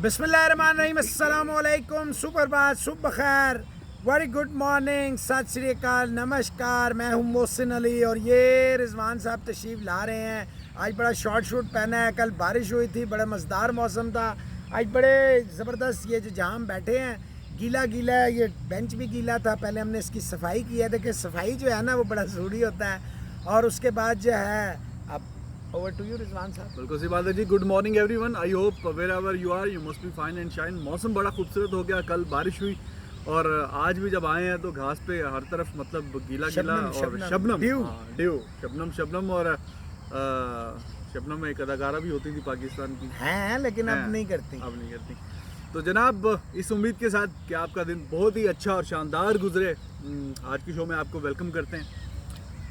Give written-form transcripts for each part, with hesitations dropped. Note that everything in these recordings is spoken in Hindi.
बिस्मिल्लाहिर्रहमानिर्रहीम, अस्सलामुअलैकुम, सुप्रभात, सुबह खैर, वेरी गुड मॉर्निंग, सत श्री अकाल, नमस्कार। मैं हूँ मोहसिन अली और ये रिजवान साहब तशरीफ़ ला रहे हैं। आज बड़ा शॉर्ट शूट पहना है। कल बारिश हुई थी, बड़ा मज़ेदार मौसम था। आज बड़े ज़बरदस्त, ये जो जहाँ हम बैठे हैं गीला गीला है, ये बेंच भी गीला था। पहले हमने इसकी सफाई की है। देखिए सफाई जो है ना वो बड़ा ज़रूरी होता है। और उसके बाद जो है अब ओवर टू यू रिजवान साहब। बिल्कुल सी बात है जी। Good morning everyone, I hope wherever you are you must be fine and shine. मौसम बड़ा खूबसूरत हो गया, कल बारिश हुई और आज भी जब आए हैं तो घास पे हर तरफ मतलब गीला गीला और शबनम शबनम और शबनम में एक अदाकारा भी होती थी पाकिस्तान की, हैं लेकिन अब नहीं करती। तो जनाब इस उम्मीद के साथ कि आपका दिन बहुत ही अच्छा और शानदार गुजरे, आज की शो में आपको वेलकम करते हैं।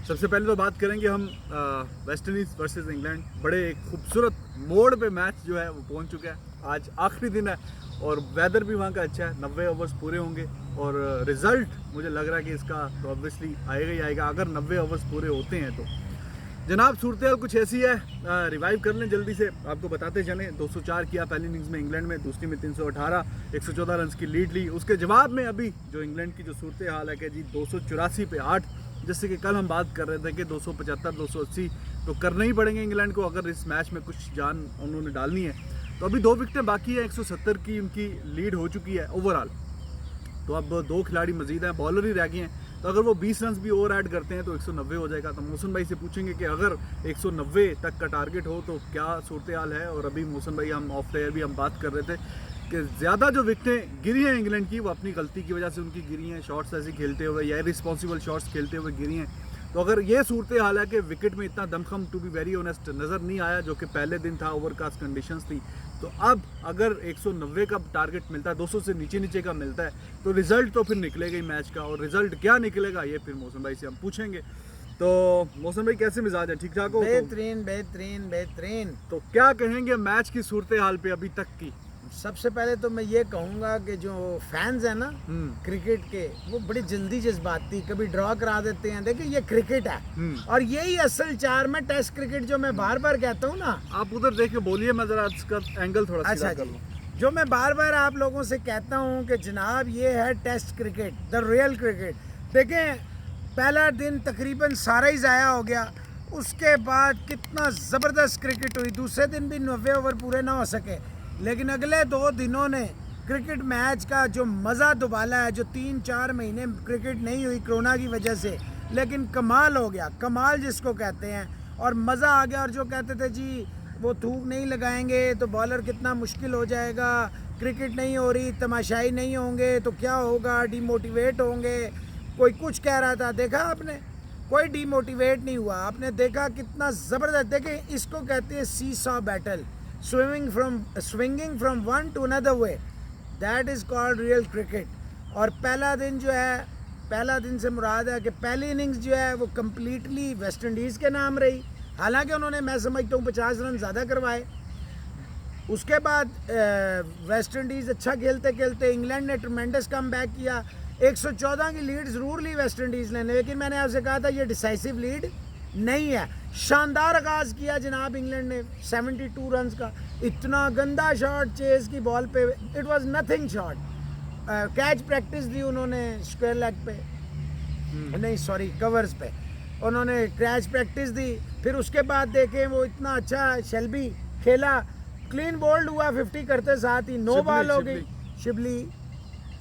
सबसे पहले तो बात करेंगे हम वेस्ट इंडीज़ वर्सेस इंग्लैंड। बड़े एक खूबसूरत मोड़ पे मैच जो है वो पहुंच चुका है। आज आखिरी दिन है और वेदर भी वहाँ का अच्छा है। 90 ओवर्स पूरे होंगे और रिज़ल्ट मुझे लग रहा है कि इसका तो ऑब्वियसली आएगा ही आएगा अगर 90 ओवर्स पूरे होते हैं तो। जनाब सूरत कुछ ऐसी है, रिवाइव कर लें जल्दी से, आपको बताते चलें। 204 किया पहली इनिंग्स में इंग्लैंड में, दूसरी में 318, 114 रन की लीड ली। उसके जवाब में अभी जो इंग्लैंड की जो सूरत हाल है कि जी 284 पे 8, जैसे कि कल हम बात कर रहे थे कि 275 280 तो करने ही पड़ेंगे इंग्लैंड को अगर इस मैच में कुछ जान उन्होंने डालनी है। तो अभी 2 विकेटें बाकी है, 170 की उनकी लीड हो चुकी है ओवरऑल। तो अब 2 खिलाड़ी मजीद हैं, बॉलर ही रह गए हैं। तो अगर वो 20 रन भी ओवर ऐड करते हैं तो 190 हो जाएगा। तो मौसम भाई से पूछेंगे कि अगर 190 तक का टारगेट हो तो क्या सूरत हाल है। और अभी मौसम भाई हम ऑफ एयर भी हम बात कर रहे थे कि ज़्यादा जो विकेटें गिरी हैं इंग्लैंड की वो अपनी गलती की वजह से उनकी गिरी हैं, शॉट्स ऐसे खेलते हुए या रिस्पॉन्सिबल शॉट्स खेलते हुए गिरी हैं। तो अगर ये सूरत हाल है कि विकेट में इतना दमखम टू बी वेरी ऑनेस्ट नज़र नहीं आया जो कि पहले दिन था, ओवरकास्ट कंडीशंस थी, तो अब अगर 190 का टारगेट मिलता है, 200 से नीचे का मिलता है तो रिज़ल्ट तो फिर निकलेगा ही मैच का। और रिज़ल्ट क्या निकलेगा ये फिर मौसम भाई से हम पूछेंगे। तो मौसम भाई कैसे मिजाज है, ठीक ठाक हो? बेहतरीन बेहतरीन बेहतरीन। तो क्या कहेंगे मैच की सूरत हाल पे अभी तक की? सबसे पहले तो मैं ये कहूँगा कि जो फैंस हैं ना क्रिकेट के, वो बड़ी जल्दी जज्बाती, कभी ड्रॉ करा देते हैं। देखिए ये क्रिकेट है और यही असल चार में टेस्ट क्रिकेट जो मैं बार बार कहता हूँ ना। आप उधर देख के बोलिए, मैं जरा इसका एंगल थोड़ा अच्छा जी, जो मैं बार बार आप लोगों से कहता हूँ कि जनाब ये है test cricket, the real cricket. देखें पहला दिन तकरीबन सारा ही ज़ाया हो गया, उसके बाद कितना ज़बरदस्त क्रिकेट हुई। दूसरे दिन भी 90 ओवर पूरे ना हो सके, लेकिन अगले 2 दिनों ने क्रिकेट मैच का जो मज़ा दुबाला है, जो 3-4 महीने क्रिकेट नहीं हुई कोरोना की वजह से, लेकिन कमाल हो गया, कमाल जिसको कहते हैं। और मज़ा आ गया। और जो कहते थे जी वो थूक नहीं लगाएंगे तो बॉलर कितना मुश्किल हो जाएगा, क्रिकेट नहीं हो रही, तमाशाई नहीं होंगे तो क्या होगा, डीमोटिवेट होंगे, कोई कुछ कह रहा था। देखा आपने, कोई डीमोटिवेट नहीं हुआ। आपने देखा कितना ज़बरदस्त। देखें इसको कहते हैं seesaw battle, swinging from one to another way, that is called real cricket। और पहला दिन जो है, पहला दिन से मुराद है कि पहली इनिंग्स जो है वो कम्प्लीटली वेस्ट इंडीज़ के नाम रही। हालांकि उन्होंने, मैं समझता हूँ 50 रन ज़्यादा करवाए। उसके बाद वेस्ट इंडीज़ अच्छा खेलते खेलते इंग्लैंड ने ट्रमेंडस कम बैक किया। 114 की लीड ज़रूर ली वेस्ट इंडीज़ ने, लेकिन मैंने आपसे कहा था ये डिसाइसिव लीड नहीं है। शानदार आगाज़ किया जनाब इंग्लैंड ने 72 रन का। इतना गंदा शॉट चेज की बॉल पे, it was nothing shot. Catch practice दी उन्होंने स्क्वायर लेग पे, नहीं सॉरी कवर्स पे उन्होंने कैच प्रैक्टिस दी। फिर उसके बाद देखें वो इतना अच्छा शेल्बी खेला, क्लीन बोल्ड हुआ 50 करते साथ ही 9 बॉल हो गई।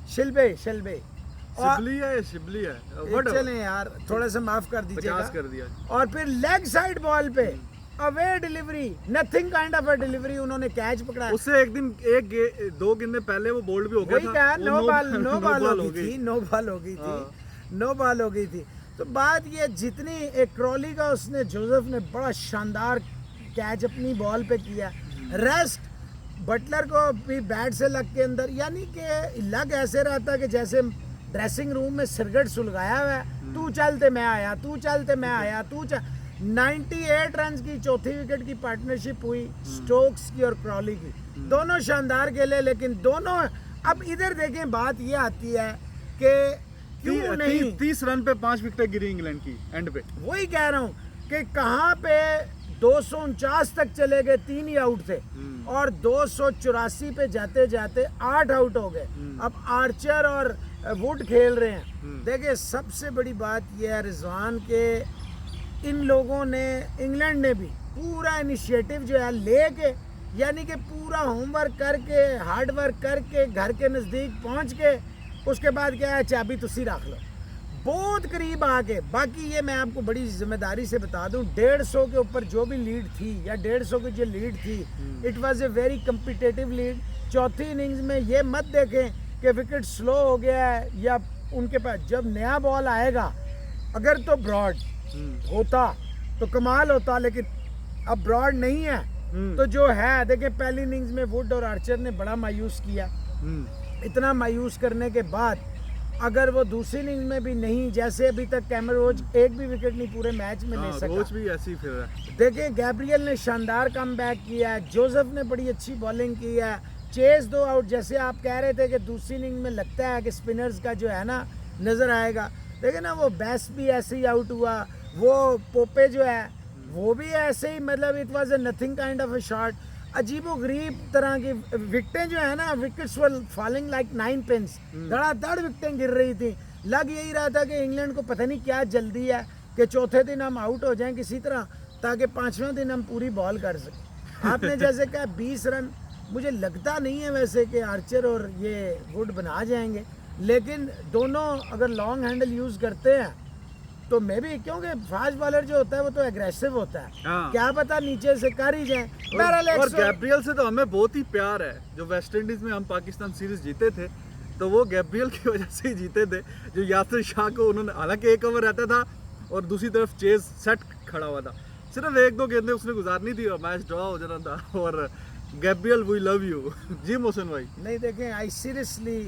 शिल्बे शिबली है चलें यार, थोड़ा सा माफ कर दीजिएगा। कर दिया। और फिर लेग साइड बॉल पे away delivery, nothing kind of a delivery, उन्होंने कैच पकड़ा। उससे एक दिन 2 गेंद पहले वो बोल्ड भी हो गया था। 9 बॉल हो गई थी। तो बात ये, जितनी एक क्रॉली का उसने, जोसेफ ने बड़ा शानदार कैच अपनी बॉल पे किया। रेस्ट बटलर को भी बैट से लग के अंदर, यानी कि लग ऐसे रहता कि जैसे ड्रेसिंग रूम में सिरगट सुलगाया हुआ है, तू चलते मैं आया, तू चलते मैं आया, 98 रन की चौथी विकेट की पार्टनरशिप हुई स्टोक्स की और क्रॉली की। दोनों शानदार खेले, लेकिन दोनों, अब इधर देखें बात ये आती है कि क्यों नहीं 30 रन पे 5 विकेट गिरी इंग्लैंड की एंड पे। वही कह रहा हूँ कि कहाँ पे 249 तक चले गए, 3 ही आउट थे, और 284 पे जाते जाते 8 आउट हो गए। अब आर्चर और वुड खेल रहे हैं। देखिए सबसे बड़ी बात यह है रिजवान के इन लोगों ने, इंग्लैंड ने भी पूरा इनिशिएटिव जो है लेके, यानी कि पूरा होमवर्क करके, हार्ड वर्क करके, घर के नज़दीक पहुंच के, उसके बाद क्या है, चाबी तुसी रख लो, बहुत करीब आके। बाकी ये मैं आपको बड़ी जिम्मेदारी से बता दूं, 150 के ऊपर जो भी लीड थी या 150 की जो लीड थी, it was a very competitive lead. चौथी इनिंग्स में ये मत देखें कि विकेट स्लो हो गया है या उनके पास, जब नया बॉल आएगा अगर तो ब्रॉड होता तो कमाल होता, लेकिन अब ब्रॉड नहीं है। तो जो है देखिए पहली इनिंग्स में वुड और आर्चर ने बड़ा मायूस किया। इतना मायूस करने के बाद अगर वो दूसरी इनिंग्स में भी नहीं, जैसे अभी तक कैमरन रोच एक भी विकेट नहीं पूरे मैच में ले सका। रोच भी ऐसे ही फिर रहा है। देखिए गैब्रियल ने शानदार कमबैक किया है, जोसेफ ने बड़ी अच्छी बॉलिंग की है, चेस 2 आउट। जैसे आप कह रहे थे कि दूसरी इनिंग में लगता है कि स्पिनर्स का जो है ना नज़र आएगा, देखिए ना वो बेस्ट भी ऐसे ही आउट हुआ, वो पोपे जो है वो भी ऐसे ही, मतलब it was a nothing kind of a shot. अजीबो गरीब तरह की विकेटें जो है ना, wickets were falling like 9 pins, धड़ाधड़ विकेटें गिर रही थी। लग यही रहा था कि इंग्लैंड को पता नहीं क्या जल्दी है कि चौथे दिन हम आउट हो जाएं किसी तरह, ताकि 5वें दिन हम पूरी बॉल कर सकें। आपने जैसे कहा 20 रन, मुझे लगता नहीं है वैसे कि आर्चर और ये वुड बना जाएंगे, लेकिन दोनों अगर लॉन्ग हैंडल यूज़ करते हैं तो मैं भी, क्योंकि फास्ट बॉलर जो होता है वो तो एग्रेसिव होता है, क्या पता नीचे से कर ही जाए। और गैब्रियल से तो हमें बहुत ही प्यार है। जो वेस्ट इंडीज में हम पाकिस्तान सीरीज जीते थे तो वो गैब्रियल की वजह से ही जीते थे, जो यासिर शाह को उन्होंने, हालांकि एक ओवर रहता था और दूसरी तरफ चेज सेट खड़ा हुआ था, सिर्फ 1-2 गेंदें उसने गुजारनी थी और मैच ड्रॉ हो जाना था। और Gabriel we love you ji Mohsin भाई। नहीं देखें, I seriously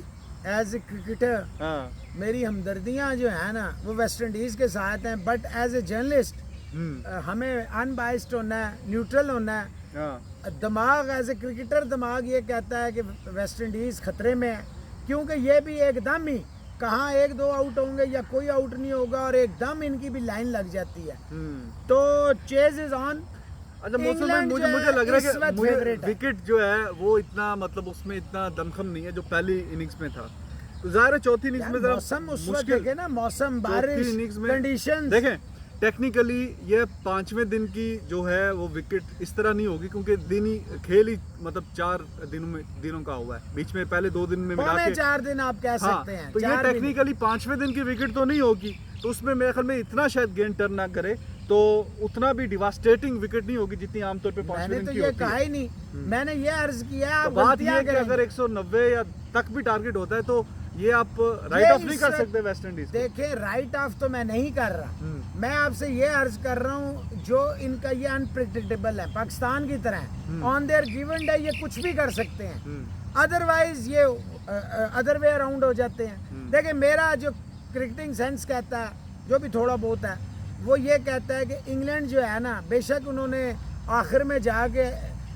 as a cricketer मेरी हमदर्दियाँ जो है ना वो वेस्ट इंडीज़ के साथ हैं, बट एज ए जर्नलिस्ट हमें अनबाइस्ड होना है, न्यूट्रल होना है। दिमाग एज ए क्रिकेटर, दिमाग ये कहता है कि वेस्ट इंडीज़ खतरे में है, क्योंकि ये भी एकदम ही कहाँ 1-2 आउट होंगे या कोई आउट नहीं होगा और एकदम इनकी भी लाइन लग जाती है। तो चेज इज ऑन। अच्छा मौसम में मुझे लग रहा है कि विकेट जो है वो इतना, मतलब उसमें इतना दमखम नहीं है जो पहली इनिंग्स में था। तो ज़ाहिर है चौथी इनिंग्स में मौसम उस वक्त देखे ना, मौसम, बारिश, कंडीशंस देखें। टेक्निकली ये 5वें दिन की जो है वो विकेट इस तरह नहीं होगी, क्योंकि दिन ही खेल ही मतलब 4 दिनों का हुआ है, बीच में पहले 2 दिन में मिला के 4 दिन आप कह सकते हैं। तो ये टेक्निकली 5वें दिन की विकेट तो नहीं होगी, तो उसमें मेरे ख्याल में इतना शायद गेंद टर्न ना करे, तो उतना भी डिवास्टेटिंग विकेट नहीं होगी जितनी आमतौर पे 5वें दिन की होती है। मैंने तो ये कहा ही नहीं, मैंने ये अर्ज किया है। तो बात ये है कि अगर 190 या तक भी टारगेट होता है तो ये आप राइट ऑफ नहीं कर सकते वेस्ट इंडीज। देखिए राइट ऑफ तो मैं नहीं कर रहा, मैं आपसे ये अर्ज कर रहा हूँ जो इनका ये अनप्रेडिक्टेबल है, पाकिस्तान की तरह है, ऑन देयर गिवन डे ये कुछ भी कर सकते हैं, अदरवाइज ये अदर वे अराउंड हो जाते हैं। देखिए मेरा जो क्रिकेटिंग सेंस कहता है, जो भी थोड़ा बहुत है, वो ये कहता है कि इंग्लैंड जो है ना, बेशक उन्होंने आखिर में जाके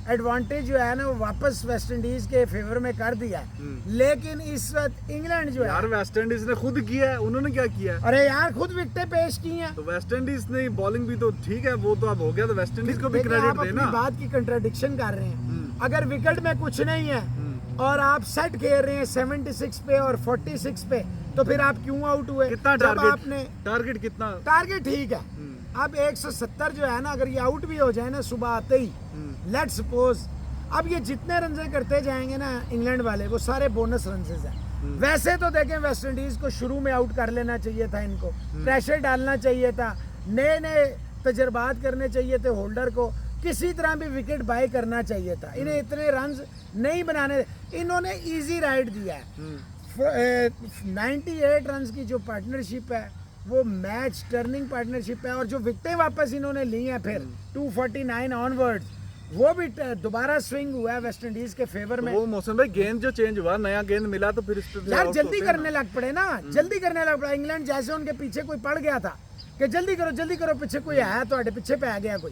एडवांटेज जो है ना वो वापस वेस्ट इंडीज के फेवर में कर दिया, लेकिन इस वक्त इंग्लैंड जो है, यार वेस्ट इंडीज ने खुद किया है, उन्होंने क्या किया है? अरे यार खुद विकेटें पेश की हैं, तो वेस्ट इंडीज ने बॉलिंग भी तो ठीक है, वो तो अब हो गया, तो वेस्ट इंडीज को भी क्रेडिट देना। आप बात की कंट्राडिक्शन कर रहे हैं। अगर विकेट में कुछ नहीं है और आप सेट खेल रहे हैं 76 पे और 46 पे, तो फिर आप क्यों आउट हुए? कितना टारगेट कितना? टारगेट ठीक है, अब 170 जो है ना, अगर ये आउट भी हो जाए ना सुबह आते ही, लेट्स सपोज, अब ये जितने रन करते जाएंगे ना इंग्लैंड वाले, वो सारे बोनस रन हैं। वैसे तो देखें वेस्ट इंडीज को शुरू में आउट कर लेना चाहिए था, इनको प्रेशर डालना चाहिए था, नए तजर्बात करने चाहिए थे, होल्डर को किसी तरह भी विकेट बाय करना चाहिए था, इन्हें इतने रन नहीं बनाने, इन्होंने इजी राइड दिया है। 98 रन की जो पार्टनरशिप है वो मैच टर्निंग पार्टनरशिप है, और जो विकेटें वापस इन्होंने ली हैं फिर 249 ऑनवर्ड्स, वो भी दोबारा स्विंग हुआ है वेस्ट इंडीज के फेवर में। वो मौसम भाई गेंद जो चेंज हुआ, नया गेंद मिला, तो फिर इस पे यार जल्दी करने लग पड़े ना, जल्दी करने लग पड़ा। इंग्लैंड जैसे उनके पीछे कोई पड़ गया था कि जल्दी करो, पीछे कोई आया तो आगे पीछे पे आ गया कोई।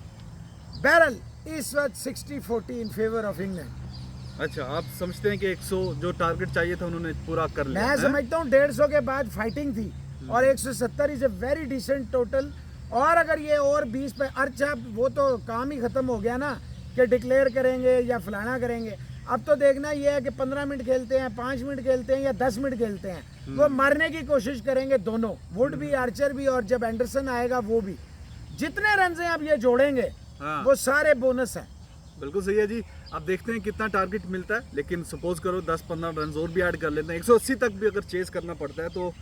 बहरहाल इस वक्त 60-40 इन फेवर ऑफ इंग्लैंड। अच्छा, आप समझते हैं कि 100 जो टारगेट चाहिए था उन्होंने पूरा कर लिया? मैं समझता हूँ 150 के बाद फाइटिंग थी, और 170 is a very decent total. और अगर ये और 20 पे अच्छा, वो तो काम ही ख़त्म हो गया ना कि डिक्लेयर करेंगे या फलाना करेंगे। अब तो देखना ये है कि 15 मिनट खेलते हैं, 5 मिनट खेलते हैं या 10 मिनट खेलते हैं, वो मारने की कोशिश करेंगे दोनों, वुड भी, आर्चर भी, और जब एंडरसन आएगा वो भी। जितने रन हैं आप ये जोड़ेंगे वो सारे बोनस हैं। बिल्कुल सही है जी। अब देखते हैं कितना टारगेट मिलता है, लेकिन सपोज करो 10-15 रन और भी ऐड कर लेते हैं, 180 तक भी अगर चेस करना पड़ता है तो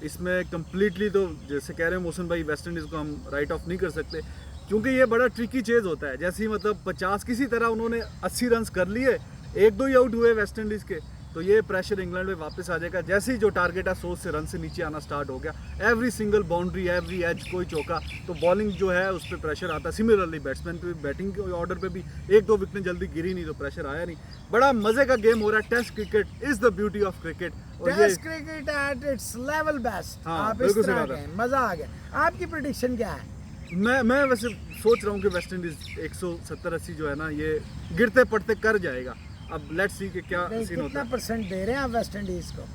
इसमें कम्प्लीटली तो जैसे कह रहे हैं मोहसिन भाई, वेस्ट इंडीज़ को हम राइट ऑफ नहीं कर सकते, क्योंकि ये बड़ा ट्रिकी चेज होता है। जैसे ही मतलब 50 किसी तरह उन्होंने 80 रन कर लिए, 1-2 ही आउट हुए वेस्ट इंडीज़ के, तो ये प्रेशर इंग्लैंड में वापस आ जाएगा। जैसे ही जो टारगेट है 100 से रन से नीचे आना स्टार्ट हो गया, every single boundary, every edge, कोई चौका, तो बॉलिंग जो है उस पर प्रेशर आता है। सिमिलरली बैट्समैन पे, बैटिंग के ऑर्डर पे भी 1-2 विकेट जल्दी गिरी नहीं तो प्रेशर आया नहीं। बड़ा मजे का गेम हो रहा है। Test cricket is the beauty of cricket. Test cricket at its level best. आप इस तरह के मजा आ गया। आपकी प्रेडिक्शन क्या है? मैं वैसे सोच रहा हूँ कि वेस्ट इंडीज 170-80 जो है ना, ये गिरते पड़ते कर जाएगा। अब लेट्स सी कि क्या सीन होता है। कितना परसेंट दे रहे हैं आप वेस्ट इंडीज को?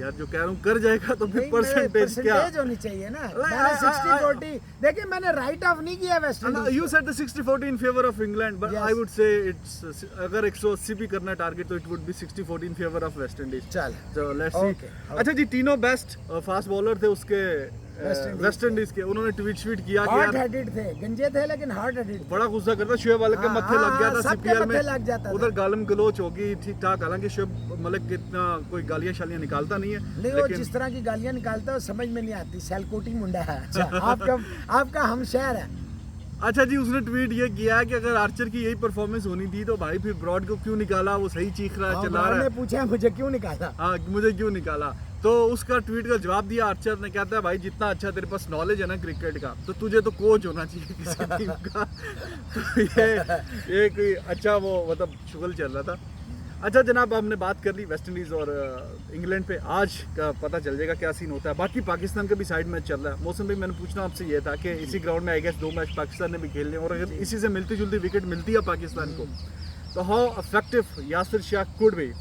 यार जो कह रहा हूँ कर जाएगा तो फिर परसेंटेज क्या होनी चाहिए ना। मैंने 60-40 देखिए, मैंने राइट ऑफ नहीं किया West Indies. You said the 60-40 in favour of England, but I would say it's, अगर 180 भी करना टारगेट तो it would be 60-40 in favour of West Indies. चल तो लेट्स सी। अच्छा जी, तीनों बेस्ट फास्ट बॉलर थे उसके वेस्ट इंडीज के। उन्होंने ट्वीट किया कि हार्ड हेडेड थे, गंजे थे लेकिन हार्ड हेडेड। बड़ा गुस्सा करता, शुएब मलिक के मत्थे लग गया था सीपीएल में, लग जाता उधर गालम गलोच होगी ठीक ठाक। हालांकि शुएब मलिक कितना कोई गालियां शालियां निकालता नहीं है, नहीं वो जिस तरह की गालियां निकालता है समझ में नहीं आती। सैलकोटी मुंडा है। अच्छा, आपका हम शहर है। अच्छा जी, उसने ट्वीट ये किया है कि अगर आर्चर की यही परफॉर्मेंस होनी थी तो भाई फिर ब्रॉड को क्यों निकाला, वो सही चीख रहा है, चिल्ला रहा है। पूछा मुझे क्यों निकाला, हाँ मुझे क्यों निकाला। तो उसका ट्वीट का जवाब दिया आर्चर ने, कहता है भाई जितना अच्छा तेरे पास नॉलेज है ना क्रिकेट का, तो तुझे तो कोच होना चाहिए किसी टीम का। तो ये कोई अच्छा वो मतलब शुगल चल रहा था। अच्छा जनाब, हमने बात कर ली वेस्ट इंडीज़ और इंग्लैंड पे। आज का पता चल जाएगा क्या सीन होता है। बाकी पाकिस्तान का भी साइड मैच चल रहा है। मौसम भाई, मैंने पूछना आपसे ये था कि इसी ग्राउंड में आई गेस 2 मैच पाकिस्तान ने भी खेल लिए, और अगर इसी से मिलती जुलती विकेट मिलती है पाकिस्तान को तो how effective Yasir Shah could be?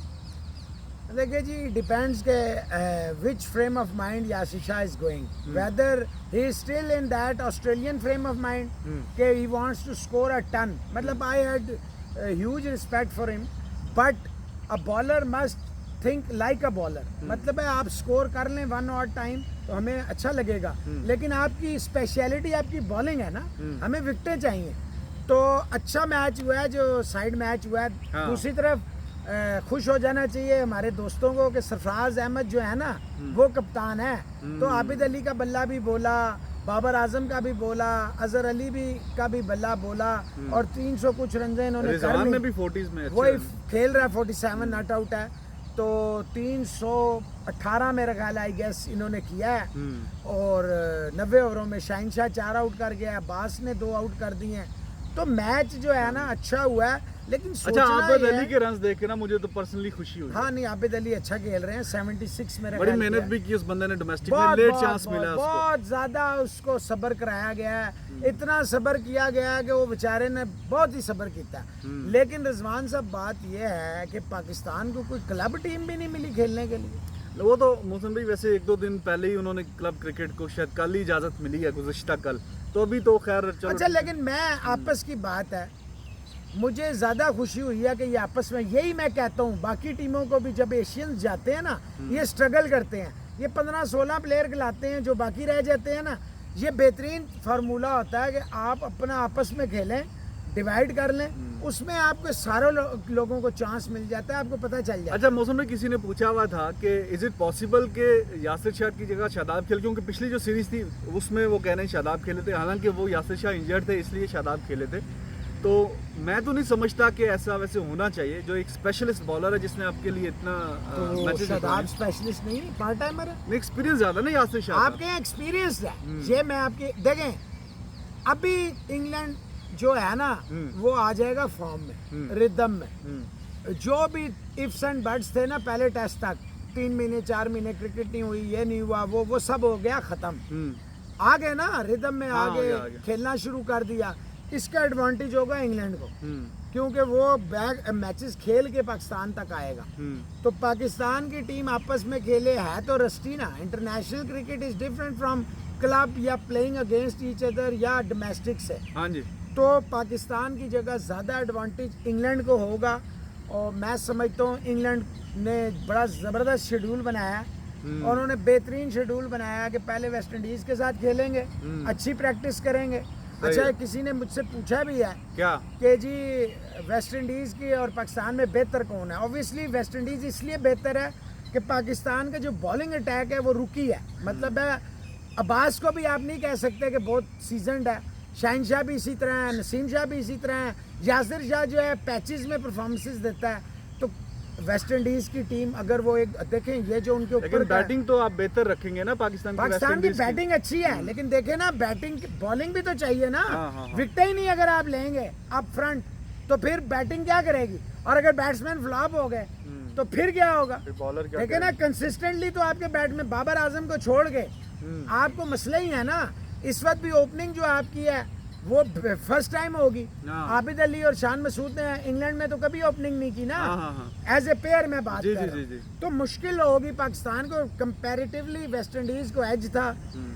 देखिए जी, डिपेंड्स के which frame of mind Yasir Shah is going, whether he is still in that Australian frame of mind के he wants to score a ton. मतलब I had huge respect for him, but a bowler must think like a bowler. मतलब है आप स्कोर कर लें 1 ऑड टाइम तो हमें अच्छा लगेगा, लेकिन आपकी स्पेशलिटी आपकी बॉलिंग है ना, हमें विकेटें चाहिए। तो अच्छा मैच हुआ है जो साइड मैच हुआ है। दूसरी तरफ खुश हो जाना चाहिए हमारे दोस्तों को कि सरफराज अहमद जो है ना वो कप्तान है। तो आबिद अली का बल्ला भी बोला, बाबर आजम का भी बोला, अजहर अली भी का भी बल्ला बोला, और 300 कुछ रन इन्होंने कर लिए। भी 40s में वही खेल रहा है, 47 नॉट आउट है, तो 318 मेरा ख्याल आई गेस इन्होंने किया है। और 90 ओवरों में शाहिनशाह 4 आउट कर गया, अब्बास ने 2 आउट कर दिए हैं। तो मैच जो है ना अच्छा हुआ है, लेकिन अच्छा आबिद अली के रन्स देख के ना मुझे तो पर्सनली खुशी हुई। हाँ नहीं, आबिद अली अच्छा खेल रहे हैं, 76 मेरा बड़ी मेहनत भी की उस बंदे ने, डोमेस्टिक में लेट चांस मिला उसको, बहुत ज्यादा उसको सब्र कराया गया है। इतना सब्र किया गया है कि वो बेचारे ने बहुत ही सब्र किया। लेकिन रिजवान साहब, बात यह है कि पाकिस्तान को कोई क्लब टीम भी नहीं मिली खेलने के लिए। वो तो मौसम भाई वैसे 1-2 दिन पहले ही उन्होंने क्लब क्रिकेट को शायद कल ही इजाजत मिली है, गुज़िश्ता कल, तो अभी तो खैर चलो। अच्छा, लेकिन मैं आपस की बात है, मुझे ज़्यादा खुशी हुई है कि ये आपस में, यही मैं कहता हूँ बाकी टीमों को भी, जब एशियंस जाते हैं ना ये स्ट्रगल करते हैं, ये 15-16 प्लेयर खिलाते हैं, जो बाकी रह जाते हैं ना, ये बेहतरीन फार्मूला होता है कि आप अपना आपस में खेलें, डिवाइड कर लें, उसमें आपको सारे लोगों को चांस मिल जाता है, आपको पता चल जाता है। अच्छा मौसम में किसी ने पूछा हुआ था कि इज इट पॉसिबल कि यासिर शाह की जगह शादाब खेले, क्योंकि पिछली जो सीरीज थी उसमें वो कह रहे हैं शादाब खेले थे, हालांकि वो यासिर शाह इंजर्ड थे इसलिए शादाब खेले थे। तो मैं तो नहीं समझता कि ऐसा वैसे होना चाहिए। जो एक स्पेशलिस्ट बॉलर है जिसने आपके लिए इतना मैचेस, शादाब स्पेशलिस्ट नहीं, पार्ट टाइमर है, एक्सपीरियंस ज्यादा ना यासिर शाह, आपके एक्सपीरियंस है। ये मैं आपके देखें, अभी इंग्लैंड जो है ना वो आ जाएगा फॉर्म में, रिदम में। जो भी इफ्स एंड बट्स थे ना पहले टेस्ट तक, 3 महीने 4 महीने क्रिकेट नहीं हुई, ये नहीं हुआ, वो सब हो गया खत्म। आ गए ना रिदम में, आगे खेलना शुरू कर दिया। इसका एडवांटेज होगा इंग्लैंड को, क्योंकि वो बैक मैचेस खेल के पाकिस्तान तक आएगा। तो पाकिस्तान की टीम आपस में खेले है तो रस्टी ना। International cricket is different from club या प्लेइंग अगेंस्ट ईच अदर या डोमेस्टिक से, हाँ जी। तो पाकिस्तान की जगह ज़्यादा एडवांटेज इंग्लैंड को होगा। और मैं समझता हूँ इंग्लैंड ने बड़ा ज़बरदस्त शेड्यूल बनाया है और उन्होंने बेहतरीन शेड्यूल बनाया कि पहले वेस्ट इंडीज़ के साथ खेलेंगे, अच्छी प्रैक्टिस करेंगे। अच्छा, किसी ने मुझसे पूछा भी है क्या कि जी वेस्ट इंडीज़ की और पाकिस्तान में बेहतर कौन है। ऑब्वियसली वेस्ट इंडीज़ इसलिए बेहतर है कि पाकिस्तान का जो बॉलिंग अटैक है वो रुकी है। मतलब है अब्बास को भी आप नहीं कह सकते कि बहुत सीजनड है, शाहिन शाह भी इसी तरह है, नसीम शाह भी इसी तरह है, यासिर शाह जो है पैचेस में परफॉर्मेंसेस देता है। तो वेस्ट इंडीज़ की टीम अगर वो एक देखें ये जो उनके ऊपर लेकिन बैटिंग तो आप बेहतर रखेंगे ना पाकिस्तान की। पाकिस्तान की बैटिंग अच्छी है, लेकिन देखे ना बैटिंग बॉलिंग भी तो चाहिए ना। हाँ। विकेट ही नहीं अगर आप लेंगे अप फ्रंट तो फिर बैटिंग क्या करेगी। और अगर बैट्समैन फ्लॉप हो गए तो फिर क्या होगा। बॉलर क्या देखे ना कंसिस्टेंटली तो आपके बैट में बाबर आजम को छोड़ के आपको मसला ही है ना। इस वक्त भी ओपनिंग जो आपकी है वो फर्स्ट टाइम होगी। आबिद अली और शान मसूद ने इंग्लैंड में तो कभी ओपनिंग नहीं की ना, एज ए पेयर में बात कर रहा हूं। तो मुश्किल होगी पाकिस्तान को। कंपैरेटिवली वेस्ट इंडीज को एज था।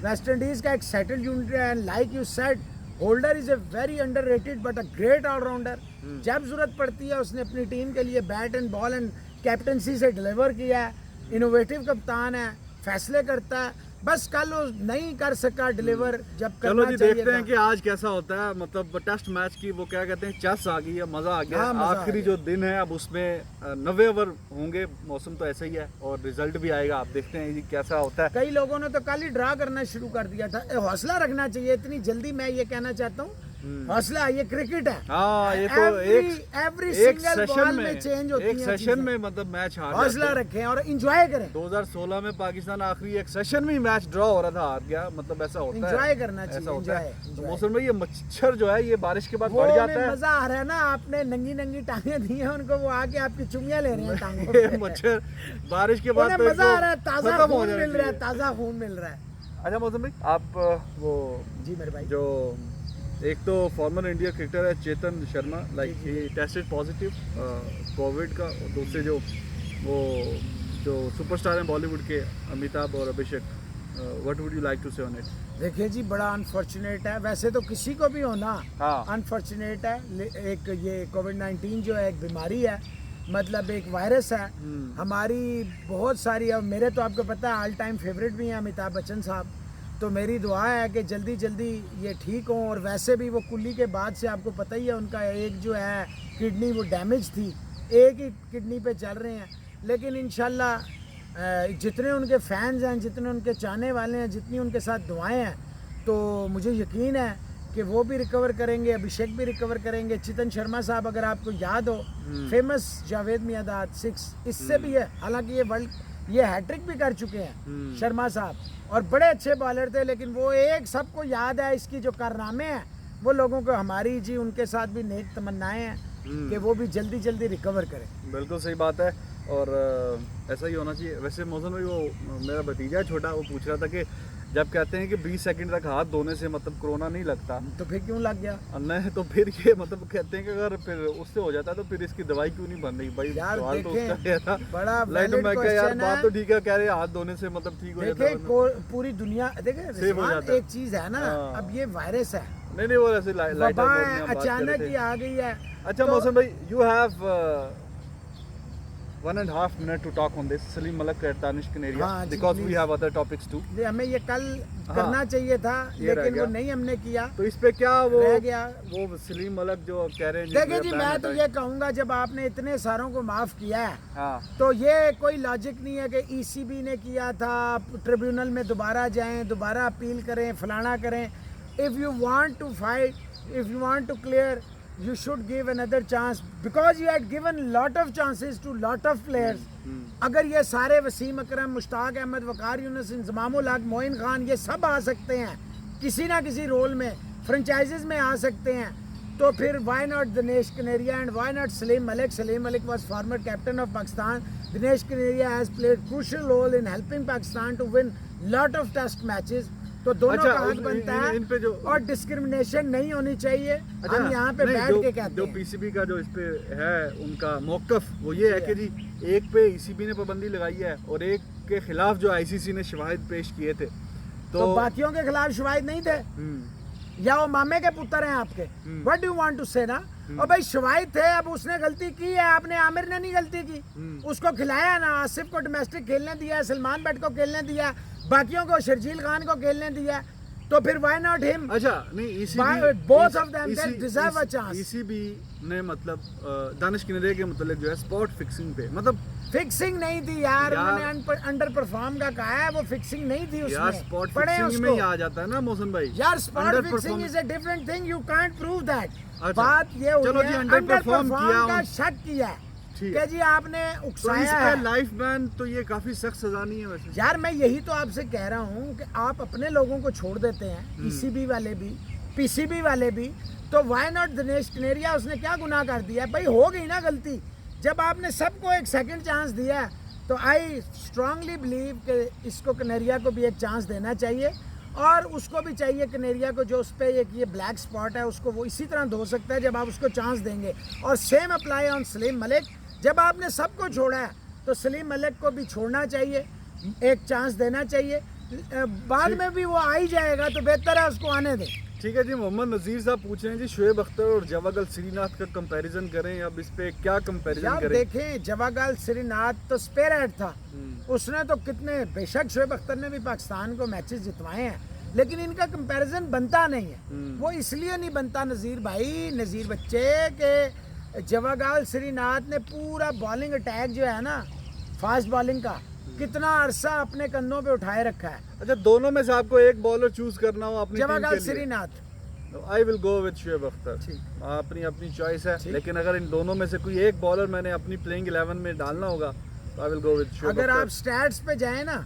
वेस्ट इंडीज का एक सेटल्ड यूनिट है, like you said Holder is a very underrated but a great allrounder. जब जरूरत पड़ती है उसने अपनी टीम के लिए bat and ball and captaincy से डिलीवर किया है। इनोवेटिव कप्तान है, फैसले करता है। बस कल वो नहीं कर सका डिलीवर जब चलो करना जी चाहिए देखते था। हैं कि आज कैसा होता है। मतलब टेस्ट मैच की वो क्या कहते हैं चस आ गई है, मजा आ गया। हाँ, मजा आ आखिरी गया। जो दिन है अब उसमें 90 ओवर होंगे, मौसम तो ऐसा ही है और रिजल्ट भी आएगा। आप देखते हैं जी कैसा होता है। कई लोगों ने तो कल ही ड्रा करना शुरू कर दिया था। हौसला रखना चाहिए इतनी जल्दी। मैं ये कहना चाहता हूँ हौसला, ये क्रिकेट है। हाँ ये तो एवरी एक सिंगल सेशन बॉल में चेंज होती एक हैं सेशन चीजें। में मतलब मैच हार हौसला जाते हैं। रखें और एंजॉय करें। 2016 में पाकिस्तान आखिरी एक सेशन में मैच ड्रॉ हो रहा था, हार गया। मतलब ऐसा होता है, एंजॉय करना ऐसा चाहिए। होता है। enjoy, तो enjoy। मौसम में ये मच्छर जो है ये बारिश के बाद वो बढ़ में जाता है। मजा आ रहा है ना। आपने नंगी नंगी टांगे दी हैं उनको, वो आके आपकी चुमियां ले रहे हैं टांगों ये पे। मच्छर बारिश के बाद उन्हें तो मजा इनको आ रहा है, ताजा खत्म हो खून जाना मिल रहा है, चाहिए। ताजा खून मिल रहा है। अच्छा मौसम भाई, आप वो जी मेरे भाई। जो एक तो फॉर्मर इंडिया क्रिकेटर है Chetan Sharma, like he tested positive covid का। और दूसरे जो वो जो सुपरस्टार हैं बॉलीवुड के अमिताभ और Abhishek, what would you like to say on it? देखिए जी बड़ा अनफॉर्चुनेट है, वैसे तो किसी को भी होना हाँ। अनफॉर्चुनेट है। एक ये कोविड-19 जो है एक बीमारी है, मतलब एक वायरस है। हमारी बहुत सारी, अब मेरे तो आपको पता है ऑल टाइम फेवरेट भी हैं अमिताभ बच्चन साहब। तो मेरी दुआ है कि जल्दी जल्दी ये ठीक हों। और वैसे भी वो कुल्ली के बाद से आपको पता ही है उनका एक जो है किडनी वो डैमेज थी, एक ही किडनी पे चल रहे हैं। लेकिन इंशाल्लाह जितने उनके फैंस हैं, जितने उनके चाहने वाले हैं, जितनी उनके साथ दुआएं हैं, तो मुझे यकीन है कि वो भी रिकवर करेंगे, अभिषेक भी रिकवर करेंगे। चेतन शर्मा साहब अगर आपको याद हो, फेमस जावेद मियादाद 6 इससे भी है। हालांकि ये हैट्रिक भी कर चुके हैं शर्मा साहब और बड़े अच्छे बॉलर थे। लेकिन वो एक सबको याद है इसकी जो कारनामे हैं वो लोगों को, हमारी जी उनके साथ भी नेक तमन्नाएं हैं कि वो भी जल्दी जल्दी रिकवर करें। बिल्कुल सही बात है और ऐसा ही होना चाहिए। वैसे मौसम में वो मेरा भतीजा है छोटा, वो पूछ रहा था कि जब कहते हैं कि 20 सेकंड तक हाथ धोने से मतलब कोरोना नहीं लगता, तो फिर क्यों लग गया? नहीं तो फिर ये मतलब कहते हैं कि अगर फिर उससे हो जाता है तो फिर इसकी दवाई क्यों नहीं बन रही भाई? यार सवाल तो देखें, उसका ये था। बड़ा लाइक valid मैं कहा यार question बात है। तो ठीक है, कह रहे हाथ धोने से मतलब ठीक हो जाता है। देखे पूरी दुनिया देखे सेफ हो जाता है। एक चीज है ना, हाँ। अब ये वायरस है, नहीं वो ऐसे लाइट वबा है, अचानक ही आ गई है। अच्छा तो- मौसम भाई, you have 1.5 minute to talk on this Salim Malak at Danish Canaria, हाँ जी, because we please। have other topics too। हमें ये कल हाँ। करना चाहिए था ये रह लेकिन गया। वो नहीं हमने किया, तो इस पे क्या वो रह गया। वो सलीम मलक जो कह रहे हैं देखिए जी बैन मैं तो हटाए। ये कहूँगा जब आपने इतने सारों को माफ़ किया है हाँ तो ये कोई लॉजिक नहीं है कि ईसीबी ने किया था, ट्रिब्यूनल में दोबारा जाएं, दोबारा अपील करें, फलाना करें। If you want to fight, if you want to clear, you should give another chance because you had given lot of chances to lot of players। अगर ये सारे वसीम अकरम, मुश्ताक अहमद, वकार यूनुस, इंजमामुल हक, मोइन खान ये सब आ सकते हैं किसी ना किसी रोल में, फ्रेंचाइजीज में आ सकते हैं, तो फिर why not Dinesh Kaneria and why not Salim Malik? Salim Malik was former captain of Pakistan। Dinesh Kaneria has played crucial role in helping Pakistan to win lot of test matches। तो दोनों अच्छा, का हक बनता है इन पे जो और डिस्क्रिमिनेशन नहीं होनी चाहिए। अच्छा, हम यहाँ पे नहीं, बैठ के कहते जो हैं पीसीबी का जो इस पे है उनका मौकफ वो ये है कि जी एक पे ईसीबी ने पाबंदी लगाई है और एक के खिलाफ जो आईसीसी ने शवाहिद पेश किए थे तो बाकियों के खिलाफ शवाहिद नहीं थे, या वो मामे के पुत्र हैं आपके? What do you want to say ना? और भाई शवाहिद थे, अब उसने गलती की है, आपने आमिर ने नहीं गलती की, उसको खिलाया ना, आसिफ को डोमेस्टिक खेलने दिया, सलमान भट्ट को खेलने दिया, बाकियों को शर्जील खान को खेलने दिया, तो फिर व्हाई नॉट हिम? अच्छा नहीं, ECB both of them they deserve a chance. ECB ने मतलब दानिश किनरे के मतलब जो है स्पॉट फिक्सिंग पे मतलब फिक्सिंग नहीं थी यार, उन्होंने अंडर परफॉर्म का कहा है, वो फिक्सिंग नहीं थी उसमें। यार स्पॉट फिक्सिंग में ही आ जाता है ना मौसम भाई। यार spot fixing is a different thing, you can't prove that. अच्छा, बात ये हुई चलो है, जी, अंडर परफॉर्म किया, का शक किया है ठीक कि जी आपने तो उकसाया इस है। पे लाइफ बैन तो ये काफी सख्त सजा नहीं है वैसे। यार मैं यही तो आपसे कह रहा हूँ कि आप अपने लोगों को छोड़ देते हैं, ECB वाले भी, PCB वाले भी, तो व्हाई नॉट दिनेश कनेरिया? उसने क्या गुनाह कर दिया है भाई? हो गई ना गलती, जब आपने सबको एक सेकंड चांस दिया है, तो आई स्ट्रांगली बिलीव कि इसको कनेरिया को भी एक चांस देना चाहिए, और उसको भी चाहिए कनेरिया को, जो उस पर एक ये ब्लैक स्पॉट है उसको वो इसी तरह धो सकता है जब आप उसको चांस देंगे। और same apply on Salim Malik, जब आपने सबको छोड़ा है तो सलीम मलिक को भी छोड़ना चाहिए, एक चांस देना चाहिए, बाद में भी वो आ ही जाएगा तो बेहतर है उसको आने दें। ठीक है जी, मोहम्मद नज़ीर साहब पूछ रहे हैं जी शोएब अख्तर और जवागल श्रीनाथ का कंपैरिजन करें, अब इस पे क्या कंपैरिजन यार करें? देखें, जवागल श्रीनाथ तो स्पेयर हेड था, उसने तो कितने, बेशक शोएब अख्तर ने भी पाकिस्तान को मैचेस जितवाए हैं, लेकिन इनका कंपैरिजन बनता नहीं है। वो इसलिए नहीं बनता नज़ीर भाई, नज़ीर बच्चे के जवागल श्रीनाथ ने पूरा बॉलिंग अटैक जो है ना, फास्ट बॉलिंग का, कितना अरसा अपने कंधों पे उठाए रखा है। अच्छा, दोनों में से आपको एक बॉलर चूज करना हो अपनी टीम जवागल के लिए? Srinath. I will go with Shoaib Akhtar. ठीक। अपनी अपनी चॉइस है, ठीक। लेकिन अगर इन दोनों में से कोई एक बॉलर मैंने अपनी प्लेइंग 11 में डालना होगा तो आई विल गो विद शोएब अगर अख्तर। आप स्टैट्स पे जाएं ना,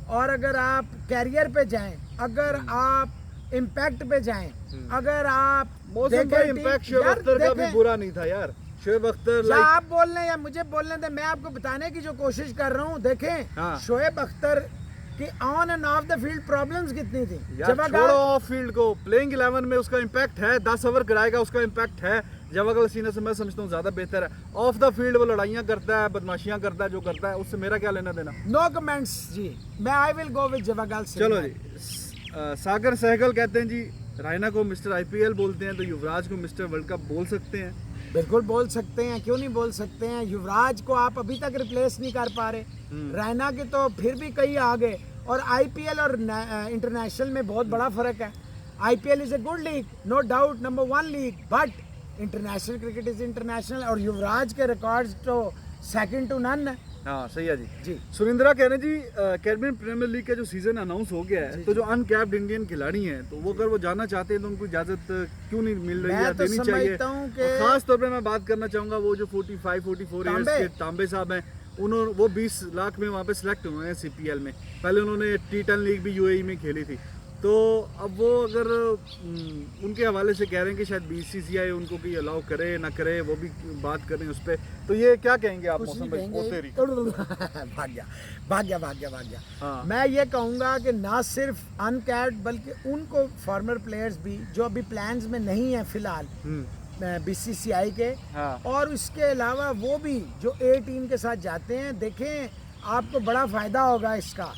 और अगर आप कैरियर पे जाएं, अगर आप इम्पैक्ट पे जाएं, अगर आप मौसम देखें भाई, टीम- इम्पैक्ट शोएब यार अख्तर का भी देखें, बुरा नहीं था यार। शोएब अख्तर या आप बोल रहे हैं या मुझे बोलने दे, मैं आपको बताने की जो कोशिश कर रहा हूँ। देखें हाँ। शोएब अख्तर की on end of the field problems कितनी थी। यार छोड़ो ऑफ फील्ड को, प्लेइंग 11 में उसका इम्पैक्ट है, 10 ओवर कराएगा उसका इम्पैक्ट है। जवागल श्रीनाथ से मैं समझता हूँ ज्यादा बेहतर है। ऑफ द फील्ड वो लड़ाइयाँ करता है, बदमाशियाँ करता है, जो करता है उससे मेरा क्या लेना देना। नो कमेंट्स जी, मैं आई विल गो विद जवागल। चलो जी, सागर सहगल कहते हैं जी रायना को मिस्टर IPL बोलते हैं, तो युवराज को मिस्टर वर्ल्ड कप बोल सकते हैं? बिल्कुल बोल सकते हैं, क्यों नहीं बोल सकते हैं। युवराज को आप अभी तक रिप्लेस नहीं कर पा रहे, रैना के तो फिर भी कई आ गए, और IPL और इंटरनेशनल में बहुत बड़ा फर्क है। IPL is a good league, no doubt, number 1 league, but international cricket is international, और युवराज के रिकॉर्ड्स तो सेकंड टू नन है। हाँ सही है जी। जी सुरेंद्रा कह रहे हैं जी कैरेबियन प्रीमियर लीग का जो सीजन अनाउंस हो गया है, तो जो अनकैप्ड इंडियन खिलाड़ी हैं, तो वो अगर वो जाना चाहते हैं तो उनको इजाजत क्यों नहीं मिल रही है, मैं तो देनी चाहिए? समझता हूं कि खास तौर पे मैं बात करना चाहूंगा वो जो 45-44 इयर्स के तांबे साहब हैं, उन्होंने वो 20 लाख में वहाँ पे सिलेक्ट हुए हैं CPL में। पहले उन्होंने T10 लीग भी UAE में खेली थी, तो अब वो अगर उनके हवाले से कह रहे हैं कि शायद BCCI उनको भी अलाउ करे ना करे, वो भी बात करें उस पर, तो ये क्या कहेंगे आप? कुछ मौसम नहीं भाई कहेंगे। पोतेरी। भाग गया। हाँ। मैं ये कहूँगा कि ना सिर्फ अनकैप्ड बल्कि उनको फॉर्मर प्लेयर्स भी जो अभी प्लान्स में नहीं है फिलहाल BCCI के, हाँ। और इसके अलावा वो भी जो A टीम के साथ जाते हैं, देखें आपको बड़ा फ़ायदा होगा इसका।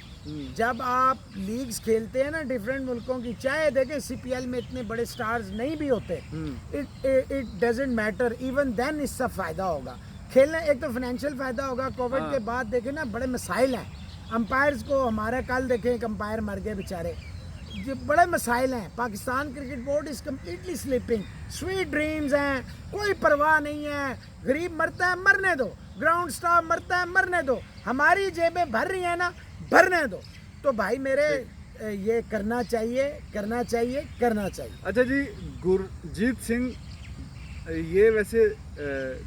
जब आप लीग्स खेलते हैं ना डिफरेंट मुल्कों की, चाहे देखें CPL में इतने बड़े स्टार्स नहीं भी होते, it doesn't matter, even then इसका फ़ायदा होगा खेलना। एक तो फाइनेंशियल फ़ायदा होगा, कोविड के बाद देखें ना बड़े मसाइल हैं अंपायर्स को, हमारा कल देखें एक अंपायर मर गए बेचारे, ये बड़े मसाइल हैं। Pakistan cricket board is completely sleeping, sweet dreams हैं, कोई परवाह नहीं है, गरीब मरता है मरने दो, ग्राउंड स्टाफ मरता है मरने दो, हमारी जेबें भर रही हैं ना भरने दो। तो भाई मेरे ये करना चाहिए। अच्छा जी, गुरजीत सिंह, ये वैसे